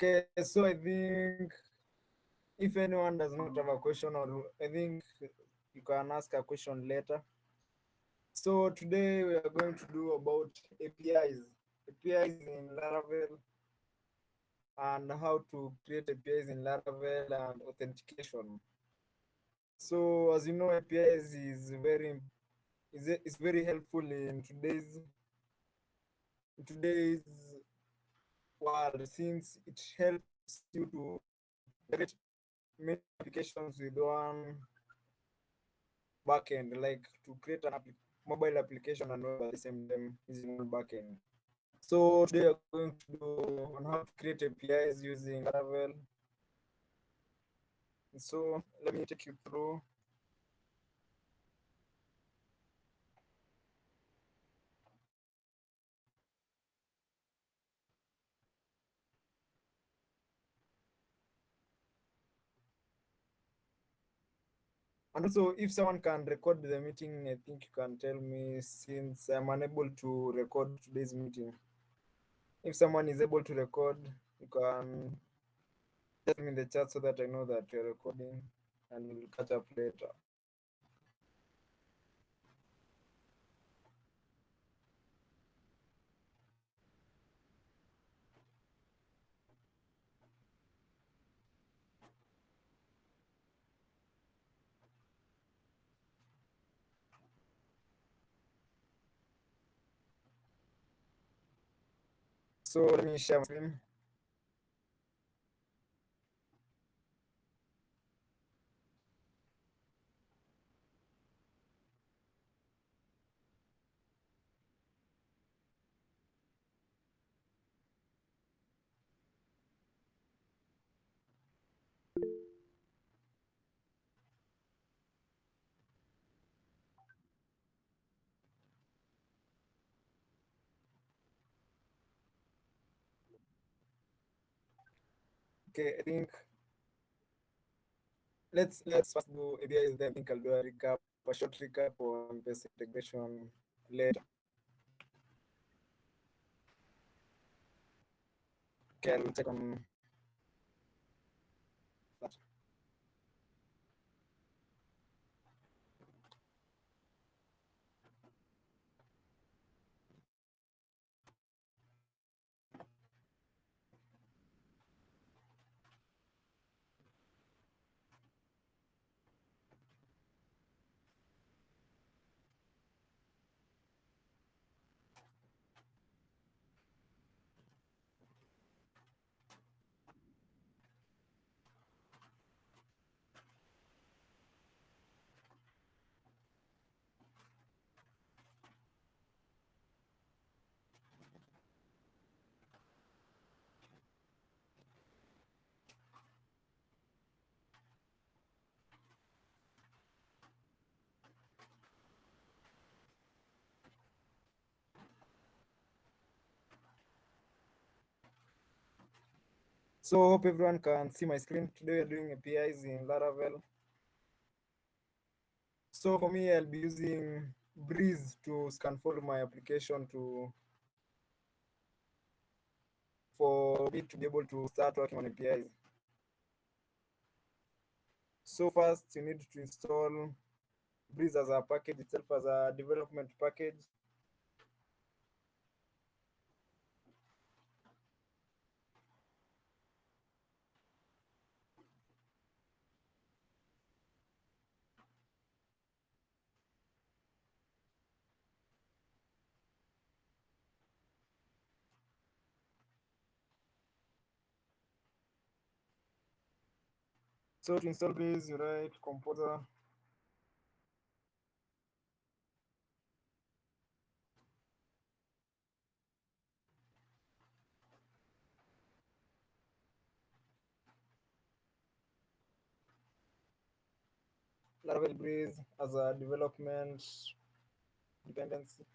Okay, so I think if anyone does not have a question, or I think you can ask a question later. So today we are going to do about APIs in Laravel, and how to create APIs in Laravel and authentication. So as you know, APIs is very helpful in today's world, since it helps you to create many applications with one backend, like to create an mobile application and web at the same time using one backend. So today we're going to do on how to create APIs using Laravel. So let me take you through. And also, if someone can record the meeting, I think you can tell me, since I'm unable to record today's meeting. If someone is able to record, you can tell me in the chat so that I know that you're recording, and we'll catch up later. So let me share my screen. Okay, I think let's first do APIs, then I think I'll do a short recap on basic integration later. Okay, I'll check on that. So hope everyone can see my screen. Today we're doing APIs in Laravel. So for me, I'll be using Breeze to scan follow my application for me to be able to start working on APIs. So first, you need to install Breeze as a package itself, as a development package. So to install Breeze, you write composer Laravel Breeze as a development dependency.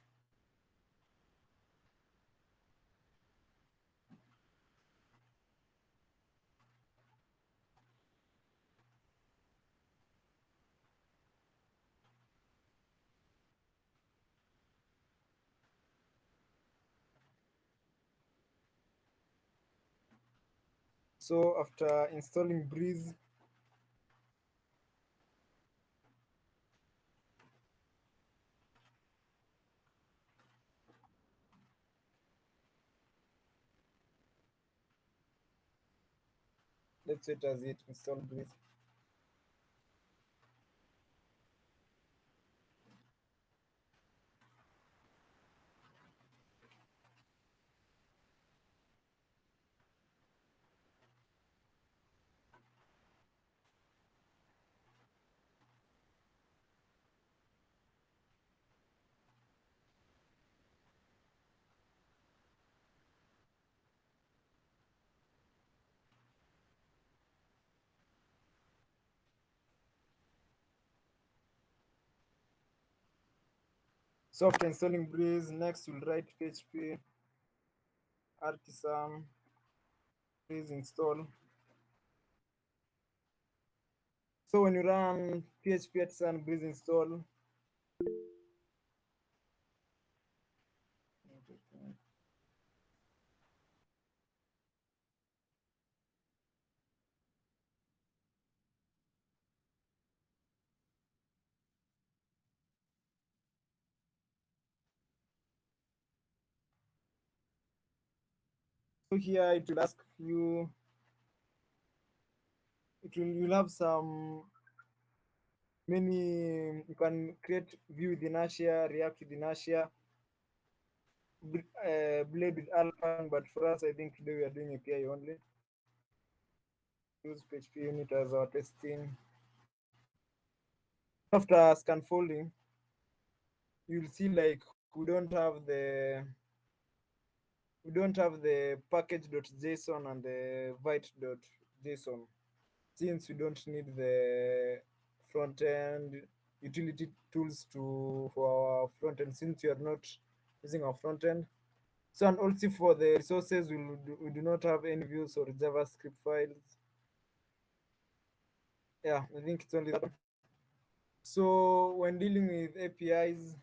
So after installing Breeze, let's wait as it install Breeze. So after installing Breeze, next we'll write PHP artisan Breeze install. So when you run PHP artisan Breeze install, so here it will ask you, you'll have some many, you can create view with inertia, react with inertia, blade with alpine, but for us, I think today we are doing API only. Use PHP unit as our testing. After scaffolding, you'll see like we don't have the package.json and the vite.json, since we don't need the front end utility tools for our front end, since we are not using our front end. So, and also for the resources, we do not have any views or JavaScript files. Yeah, I think it's only that one. So when dealing with APIs,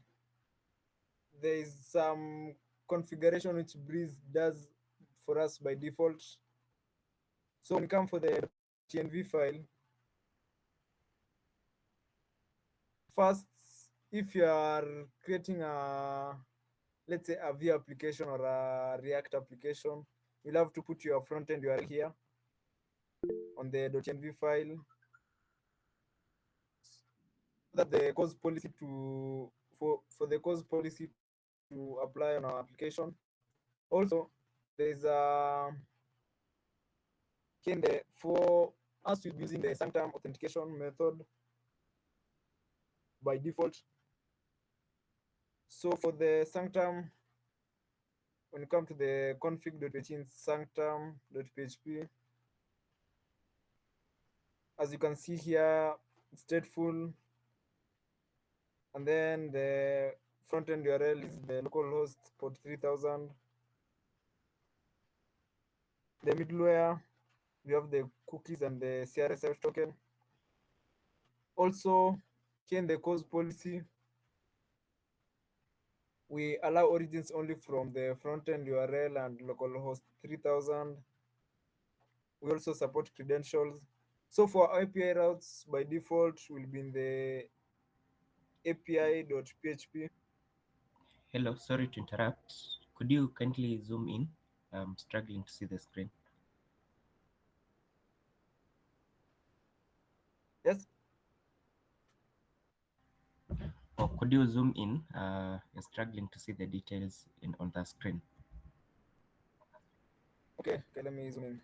there is some configuration which Breeze does for us by default. So when you come for the .env file, first, if you are creating let's say a Vue application or a React application, you'll have to put your front end URL here on the .env file, that the cause policy to for the cause policy to apply on our application. Also, there's for us we'll be using the sanctum authentication method by default. So for the sanctum, when you come to the config.php in sanctum.php, as you can see here, it's stateful, and then the front end URL is the localhost port 3000. The middleware, we have the cookies and the CRSF token. Also, here in the cause policy, we allow origins only from the front-end URL and localhost 3000. We also support credentials. So for API routes, by default, will be in the api.php. Hello, sorry to interrupt. Could you kindly zoom in? I'm struggling to see the screen. Yes. Or could you zoom in? You're struggling to see the details on the screen. Okay, let me zoom in.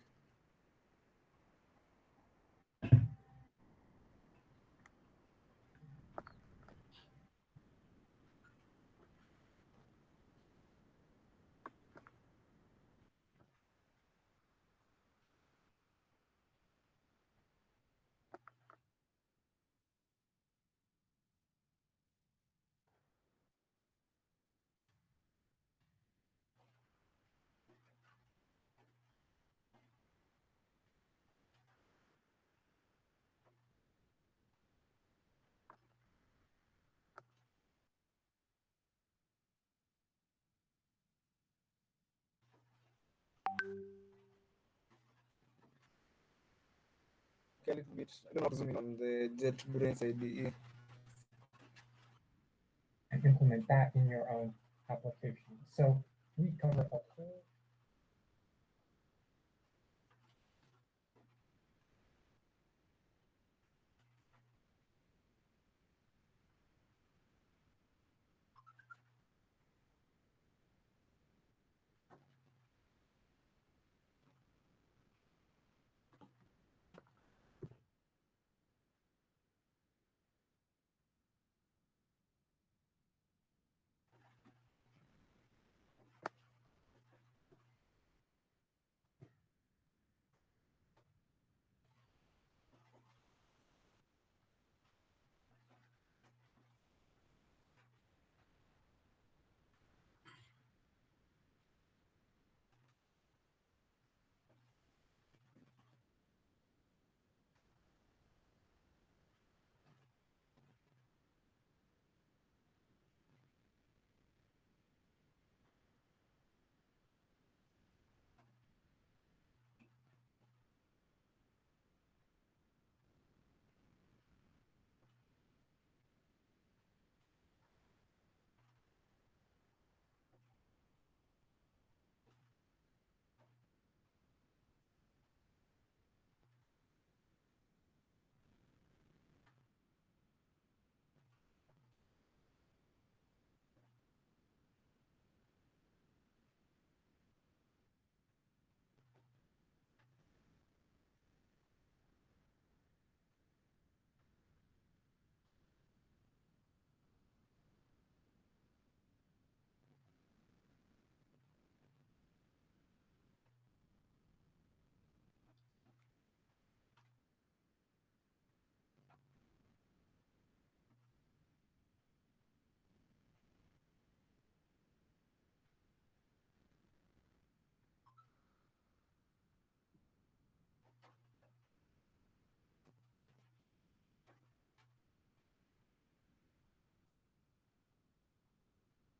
a little bit. I don't know how to zoom in on the JetBrains IDE. and implement that in your own application. So we cover also.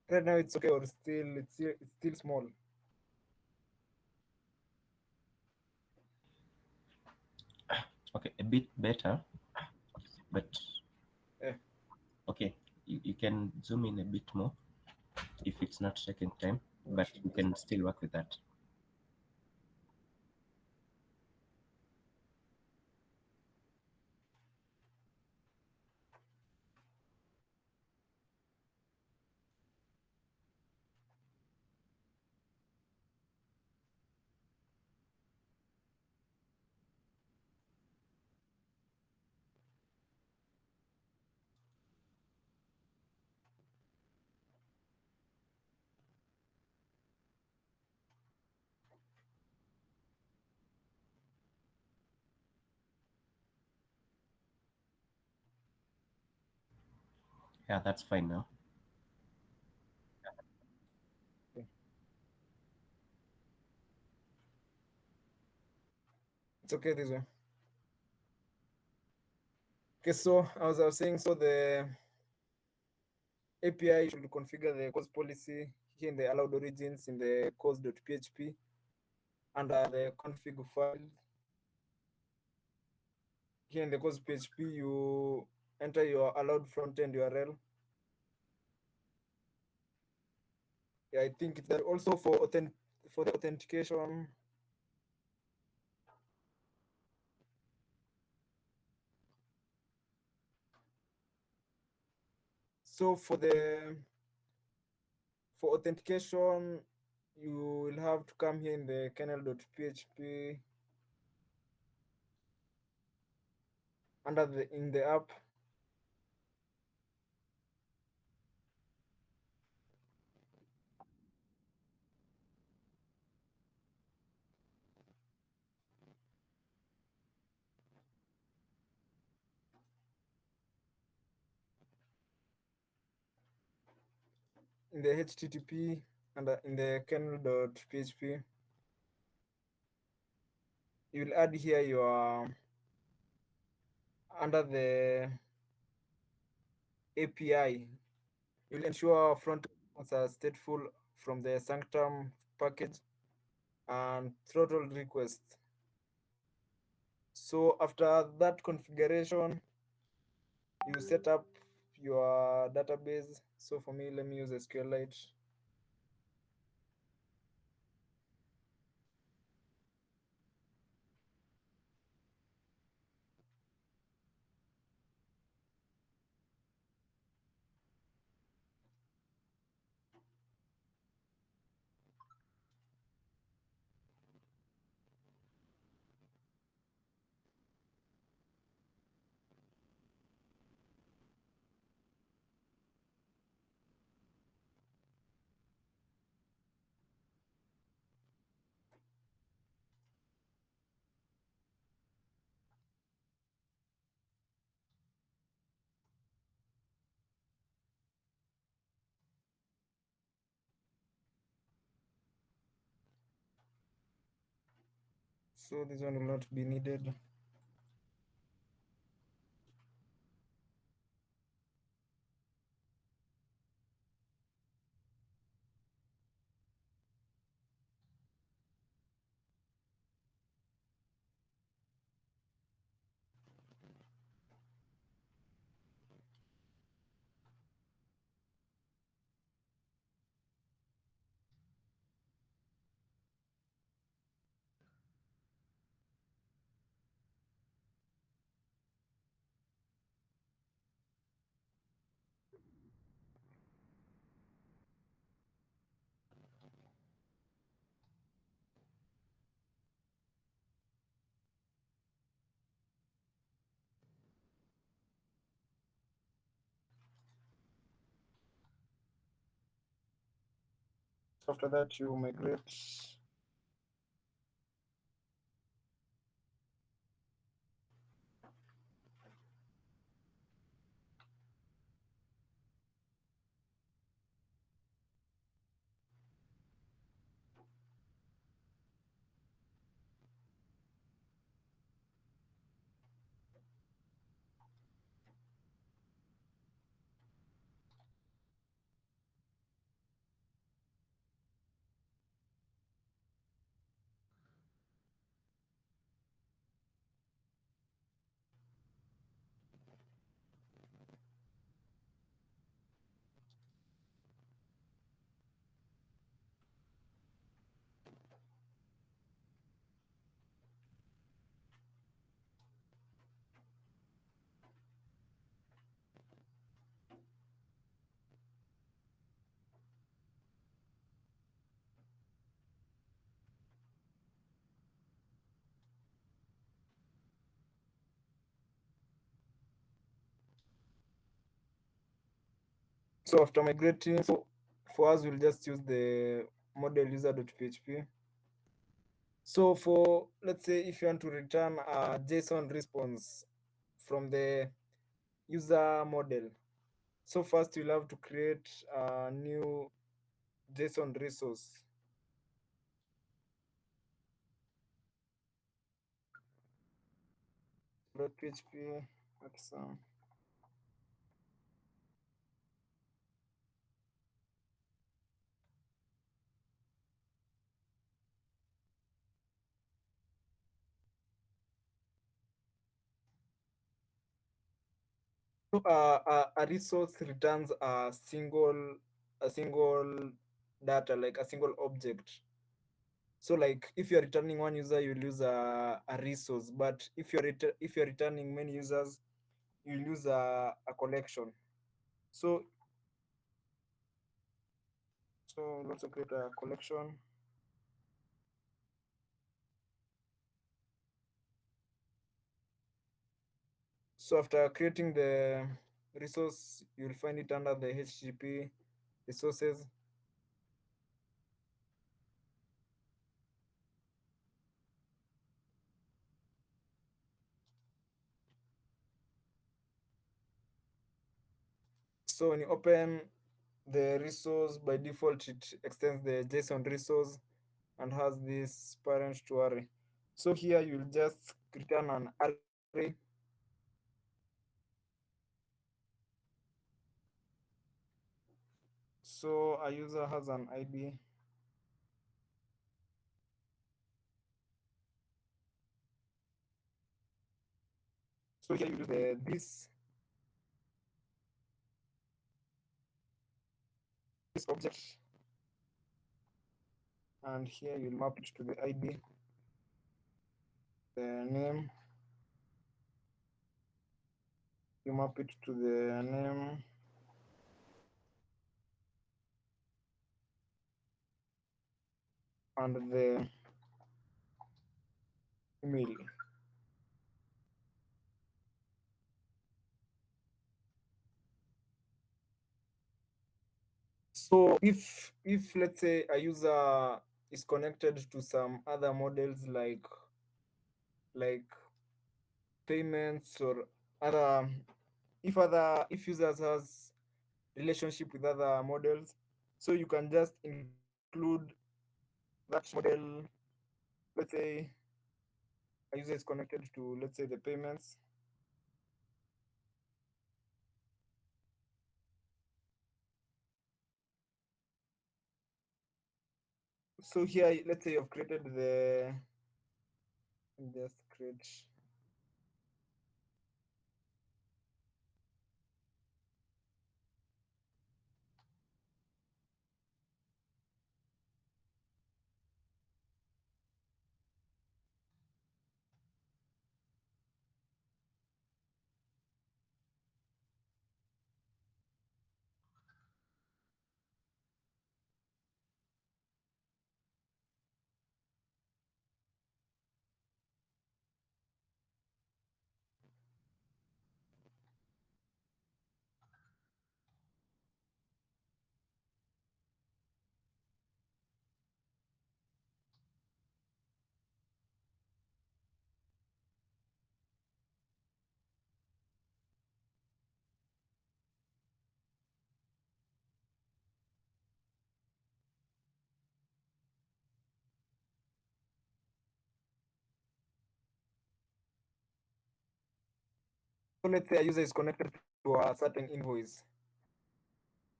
Right now it's okay, or it's still small. Okay, a bit better, but Yeah. okay, you can zoom in a bit more if it's not taking time, but you can still work with that. Yeah, that's fine now. Okay. It's okay this way. Okay, so as I was saying, so the API should configure the course policy here in the allowed origins in the course.php under the config file. Here in the course.php, you enter your allowed frontend URL. Yeah, I think it's that also for the authentication. So for authentication, you will have to come here in the kernel.php under the in the app. In the HTTP and in the kernel.php, you will add here your under the API. You'll ensure front ends are stateful from the sanctum package and throttle request. So after that configuration, you set up your database. So for me, let me use SQLite. So this one will not be needed. So after that, you migrate. So after migrating, so for us, we'll just use the model user.php. So for, let's say, if you want to return a JSON response from the user model, so first you'll have to create a new JSON resource. .php, that's so, a resource returns a single data, like a single object. So like if you're returning one user, you'll use a resource, but if you're returning many users, you'll use a collection. So let's create a collection. So after creating the resource, you'll find it under the HTTP resources. So when you open the resource, by default it extends the JSON resource and has this parent to array. So here you'll just return an array. So a user has an ID. So here you use the this object, and here you'll map it to the ID, the name. You map it to the name, and the email. So if let's say a user is connected to some other models like payments or other, if users has relationship with other models, so you can just include that model. Let's say a user is connected to, let's say, the payments. So here, let's say you've created the, just create. So let's say a user is connected to a certain invoice.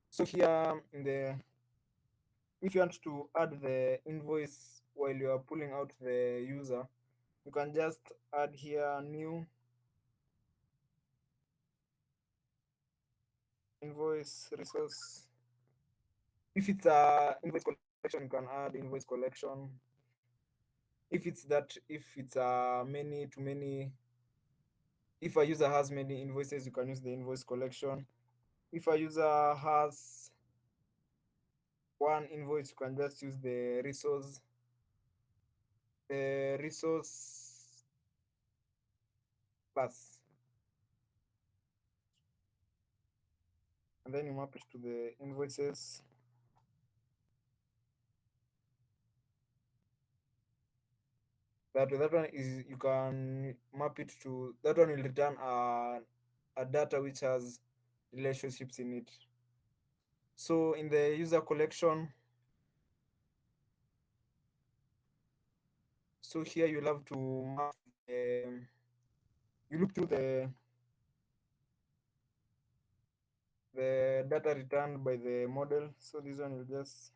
So here in the, if you want to add the invoice while you are pulling out the user, you can just add here new invoice resource. If it's a invoice collection, you can add invoice collection. If it's many to many, if a user has many invoices, you can use the invoice collection. If a user has one invoice, you can just use the resource plus, and then you map it to the invoices. That one is, you can map it to, that one will return a data which has relationships in it. So in the user collection, so here you'll have to map you look through the data returned by the model. So this one will just,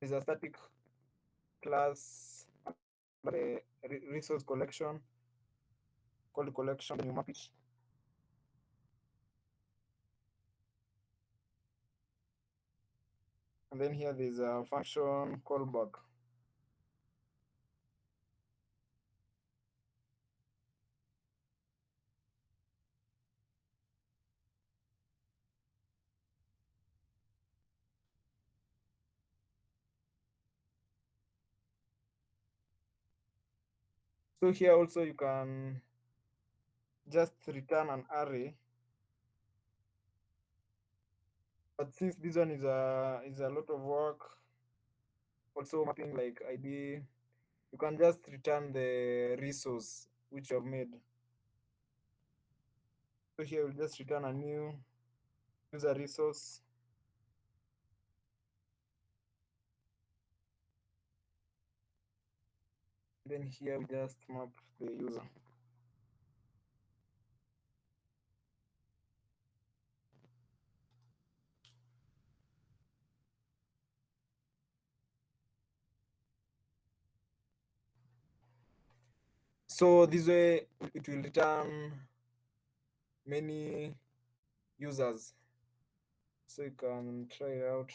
is a static class under the resource collection called collection. Then you map it, and then here there's a function callback. So here also you can just return an array, but since this one is a lot of work, also mapping like ID, you can just return the resource which you have made. So here we'll just return a new user resource. Then here we just map the user. So this way it will return many users. So you can try it out.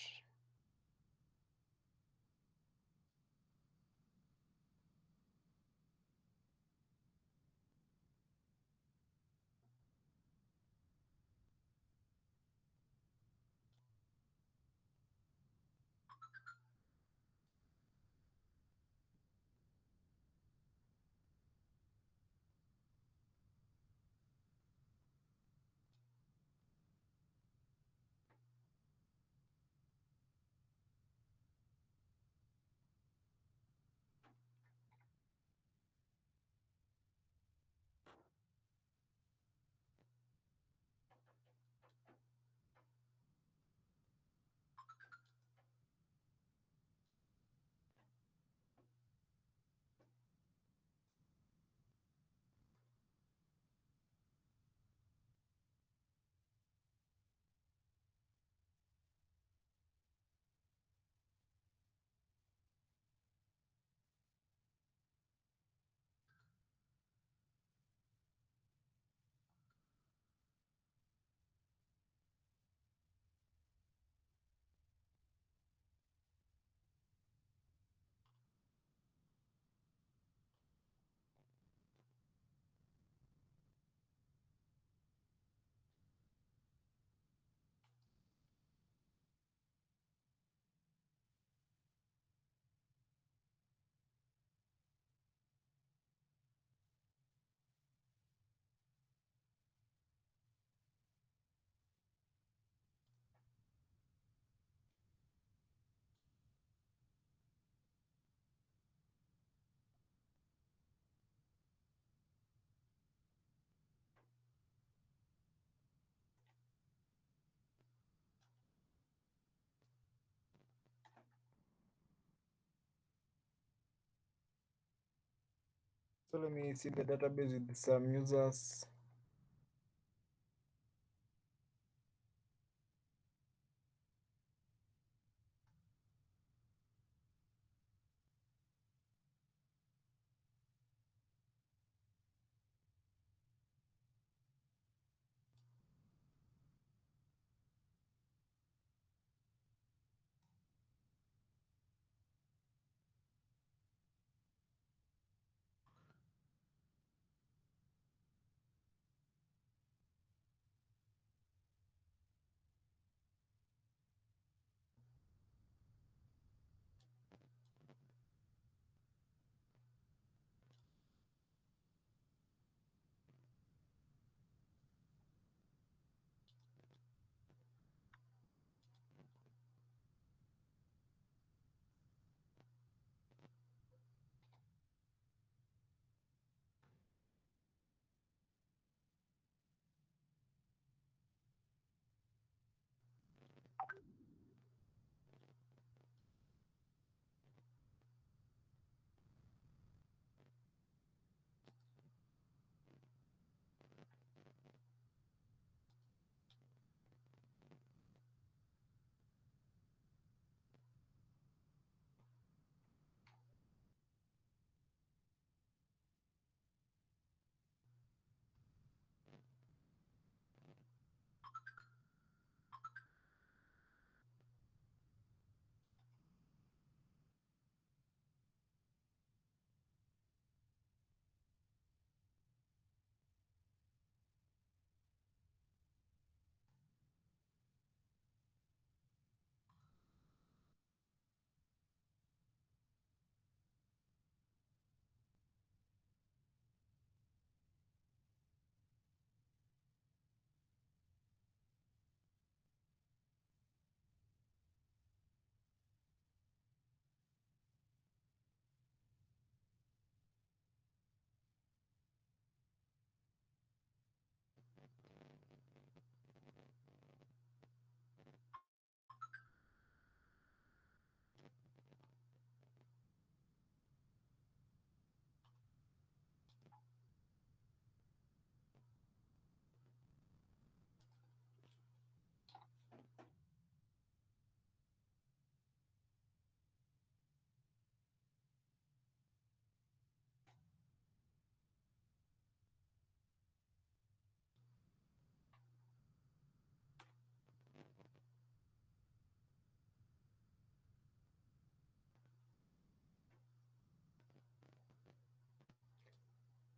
So let me see the database with some users.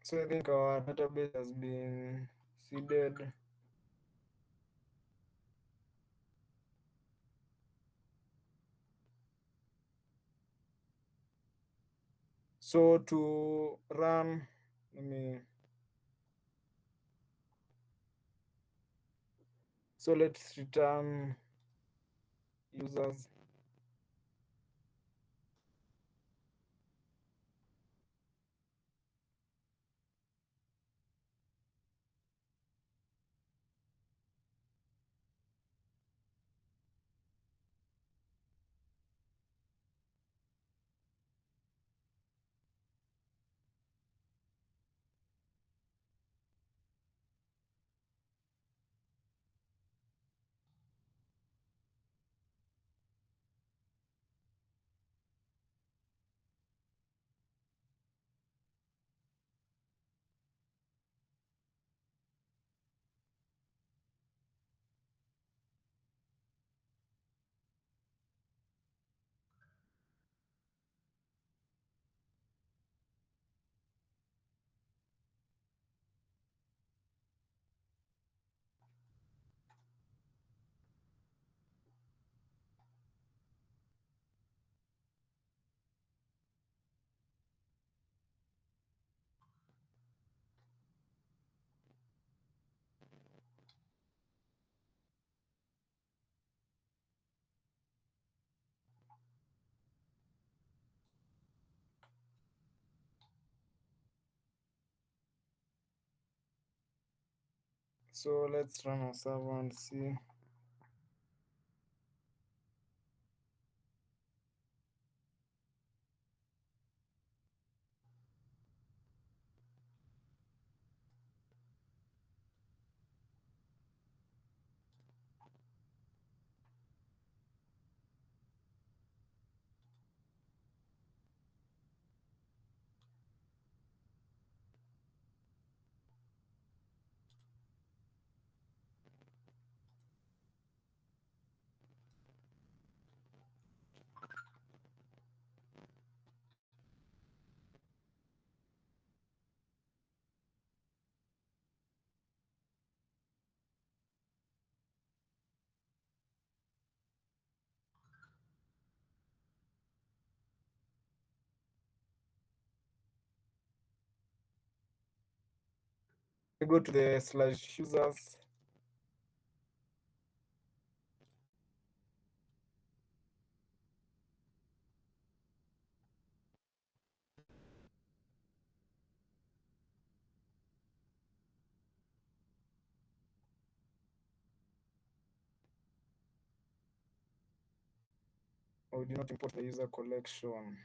So I think our database has been seeded. So to run, let me, so let's return users. So let's run our server and see. We go to the slash users. Oh, we did not import the user collection.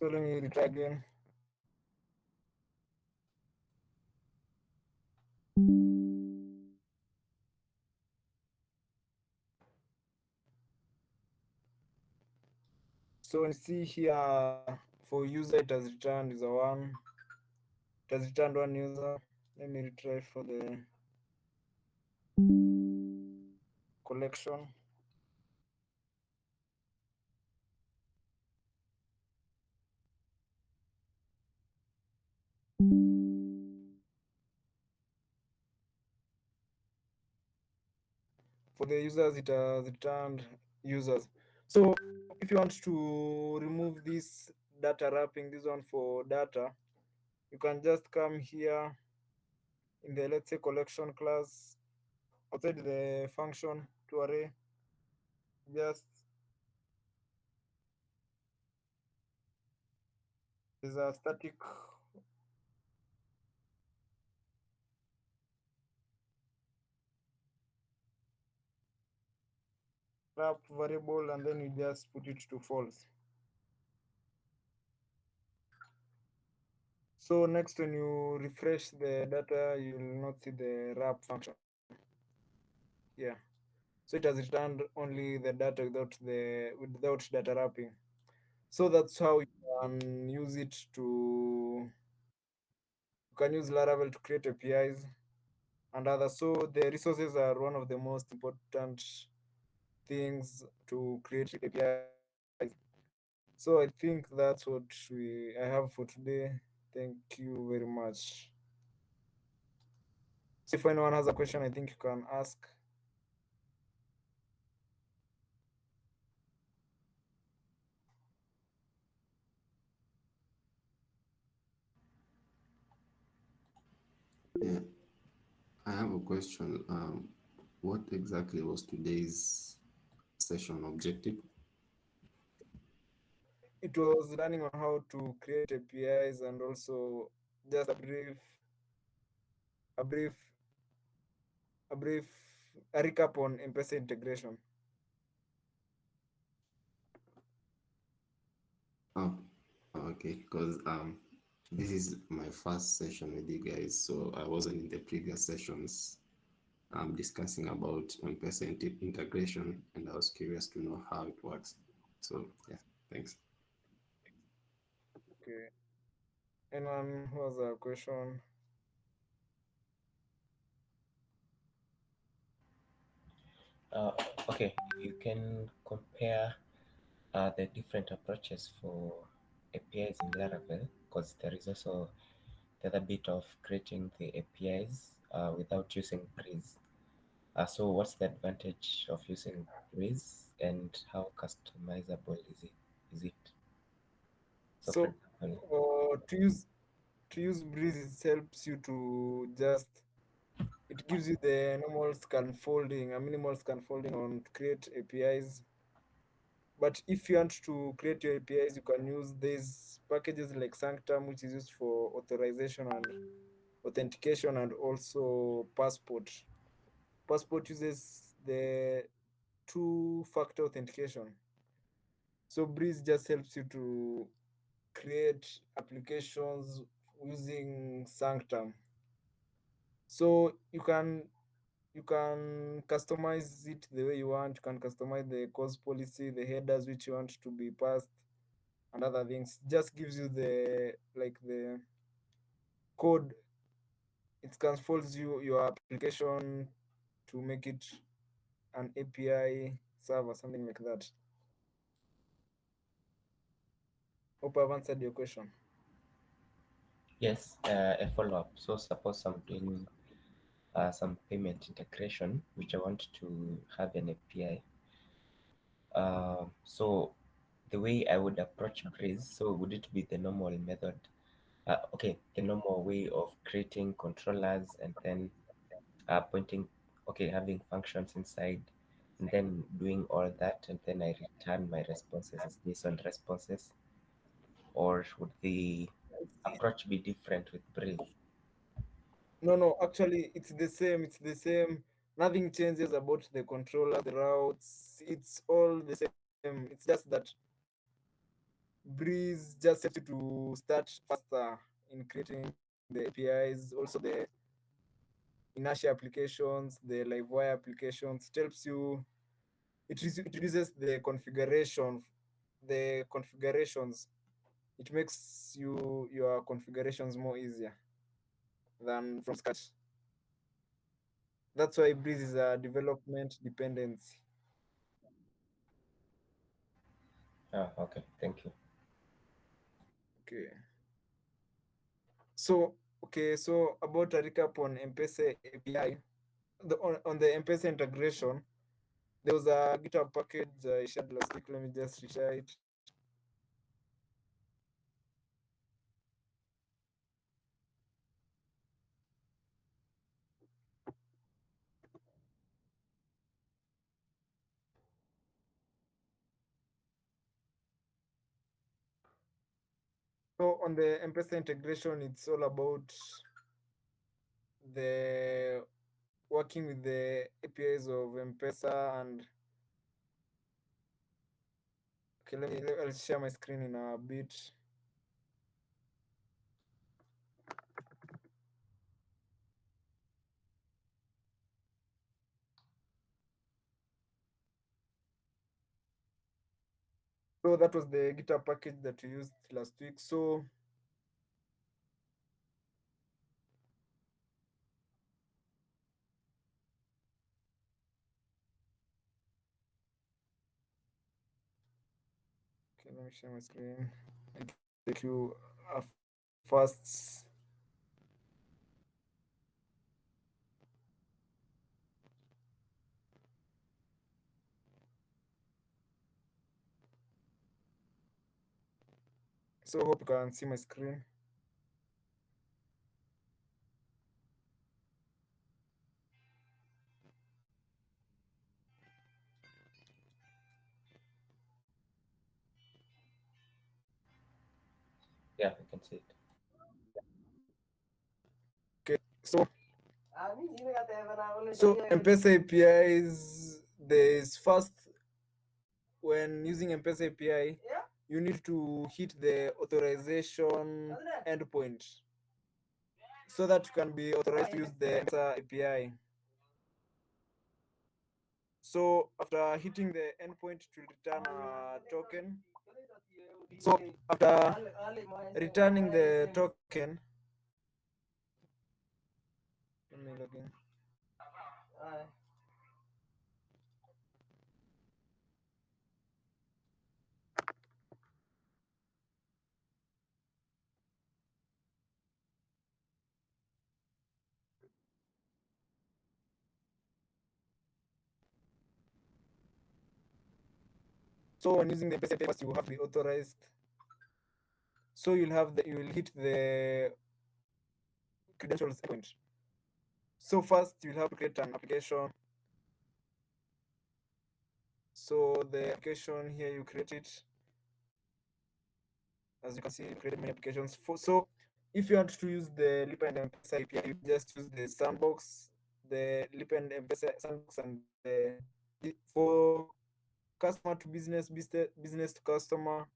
So let me retry again. So when you see here for user it has returned is a one. It has returned one user. Let me retry for the collection. For the users it has returned users. So if you want to remove this data wrapping, this one for data, you can just come here in the, let's say, collection class, outside the function to array, just there's a static wrap variable, and then you just put it to false. So next, when you refresh the data, you will not see the wrap function here. So it has returned only the data without data wrapping. So that's how you can use it to you can use Laravel to create APIs and others. So the resources are one of the most important things to create APIs. So I think that's what I have for today. Thank you very much. So if anyone has a question, I think you can ask. Yeah, I have a question. What exactly was today's session objective? It was learning on how to create APIs and also just a brief, a brief, a recap on M-Pesa integration. Oh, okay, because this is my first session with you guys, so I wasn't in the previous sessions discussing about M-Pesa integration, and I was curious to know how it works. So yeah, thanks. Okay. Anyone who has a question? Uh, okay, you can compare the different approaches for APIs in Laravel, because there is also the other bit of creating the APIs without using Breeze. So what's the advantage of using Breeze, and how customizable is it? Is it? So for So example, to use Breeze, it helps you to just it gives you the normal scaffolding, a minimal scaffolding on to create APIs. But if you want to create your APIs, you can use these packages like Sanctum, which is used for authorization and authentication, and also Passport. Passport uses the two-factor authentication. So Breeze just helps you to create applications using Sanctum. So you can customize it the way you want. You can customize the course policy, the headers which you want to be passed, and other things. Just gives you the code. It transfolds your application to make it an API server, something like that. Hope I've answered your question. yes, a follow-up. So suppose I'm doing some payment integration, which I want to have an API. So the way I would approach Breeze, so would it be the normal method? Okay, the normal way of creating controllers and then pointing, okay, having functions inside, and then doing all that, and then I return my responses as JSON responses, or would the approach be different with Breeze? No, no, actually, it's the same. It's the same. Nothing changes about the controller, the routes. It's all the same. It's just that Breeze just helps you to start faster in creating the APIs. Also, the inertia applications, the livewire applications. It helps you. It reduces the configurations. It makes your configurations more easier than from scratch. That's why Breeze is a development dependency. Okay, thank you. Okay. So so about a recap on M-Pesa API, on the M-Pesa integration, there was a GitHub package I shared last week. Let me just reshare it. So on the M-Pesa integration, it's all about the working with the APIs of M-Pesa. And okay, I'll share my screen in a bit. So that was the GitHub package that we used last week. So okay, let me share my screen. I'll take you first. So hope you can see my screen. Yeah, I can see it. Okay, so M-Pesa APIs, there is first, when using M-Pesa API, you need to hit the authorization endpoint so that you can be authorized to use the M-Pesa API. So after hitting the endpoint, it will return a token. So after returning the token, let me log in. So when using the M-Pesa API, first you have to be authorized. So you will hit the credentials endpoint. So first you'll have to create an application. So the application here, you create it. As you can see, you created many applications. So if you want to use the Lipa and M-Pesa API, you just use the sandbox, the Lipa and M-Pesa sandbox, and for customer to business to customer,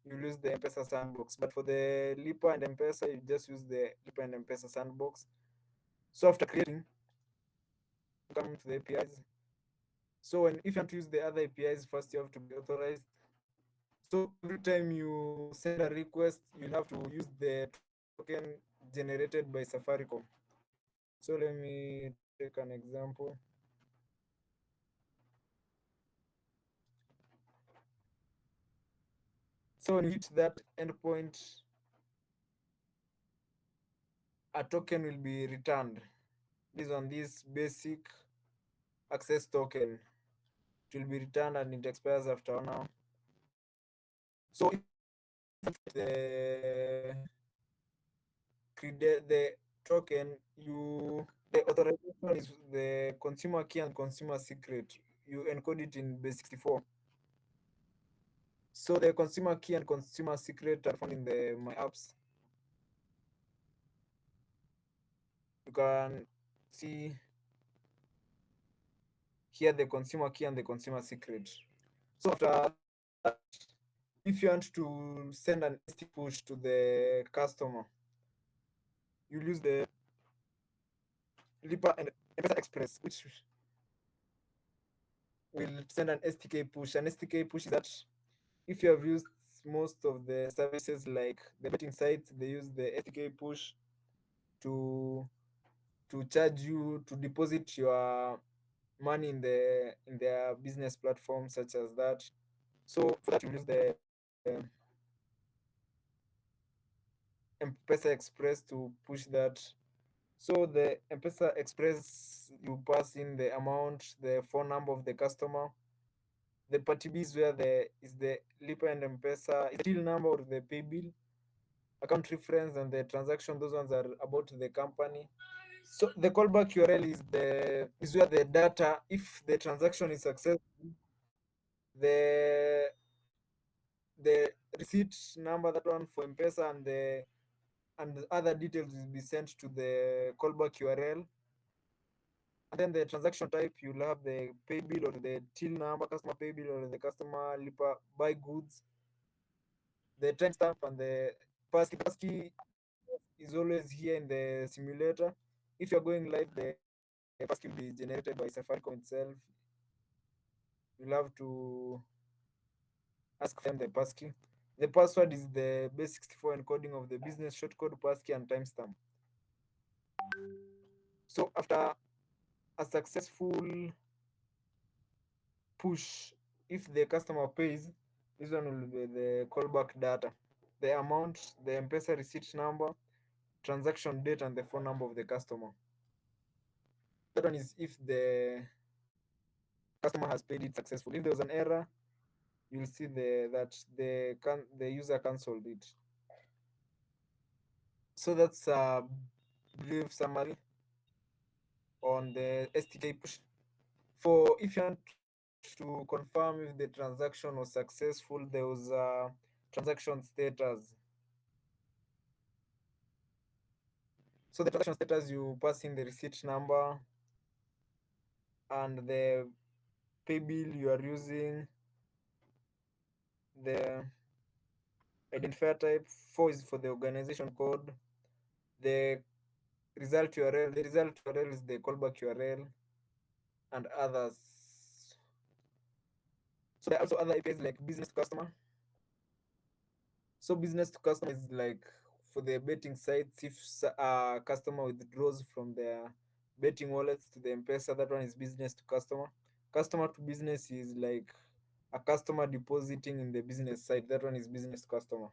you use the M-Pesa sandbox. But for the Lipa and M-Pesa, you just use the Lipa and M-Pesa sandbox. So after creating, you come to the APIs. So if you want to use the other APIs, first you have to be authorized. So every time you send a request, you'll have to use the token generated by Safaricom. So let me take an example. So when you hit that endpoint, a token will be returned. This on this basic access token. It will be returned and it expires after 1 hour. So if the token, the authorization is the consumer key and consumer secret. You encode it in base 64. So the consumer key and consumer secret are found in the my apps. You can see here the consumer key and the consumer secret. So after that, if you want to send an ST push to the customer, you'll use the Lipa and M-Pesa Express, which will send an STK push. An STK push is that if you have used most of the services like the betting sites, they use the STK push to charge you to deposit your money in their business platform such as that. So for that you use the M-Pesa Express to push that. So the M-Pesa Express, you pass in the amount, the phone number of the customer. The party B is where the Lipa and M-Pesa is the till number or the pay bill, account reference, and the transaction. Those ones are about the company. So the callback URL is where the data, if the transaction is successful, the the receipt number, that one for M-Pesa, and the other details will be sent to the callback URL. And then the transaction type, you'll have the pay bill or the till number, customer pay bill or the customer Lipa buy goods, the timestamp, and the passkey. Passkey is always here in the simulator. If you're going live, the passkey will be generated by Safaricom itself. You'll have to ask them the passkey. The password is the base 64 encoding of the business shortcode, passkey, and timestamp. So after a successful push, if the customer pays, this one will be the callback data, the amount, the M-Pesa receipt number, transaction date, and the phone number of the customer. That one is if the customer has paid it successfully. If there was an error, you'll see that the user cancelled it. So that's a brief summary on the STK push. For if you want to confirm if the transaction was successful, there was a transaction status. So the transaction status, you pass in the receipt number and the pay bill you are using, the identifier type. 4 is for the organization code, the result URL. The result URL is the callback URL, and others. So there are also other APIs like business to customer. So business to customer is like for the betting sites. If a customer withdraws from their betting wallets to the M-Pesa, that one is business to customer. Customer to business is like a customer depositing in the business side. That one is business to customer.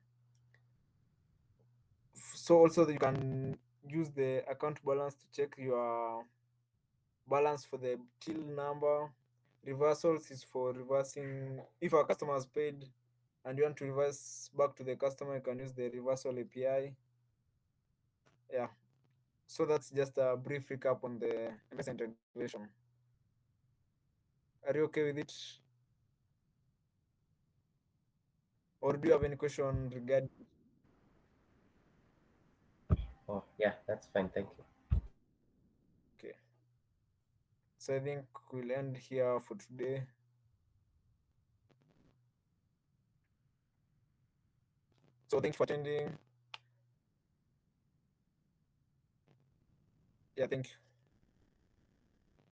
So also you can use the account balance to check your balance for the till number. Reversals is for reversing if our customer has paid and you want to reverse back to the customer, you can use the reversal API. Yeah. So that's just a brief recap on the MS integration. Are you okay with it? Or do you have any question regarding? Oh, yeah, that's fine. Thank you. Okay. So I think we'll end here for today. So thanks for attending. Yeah, thank you.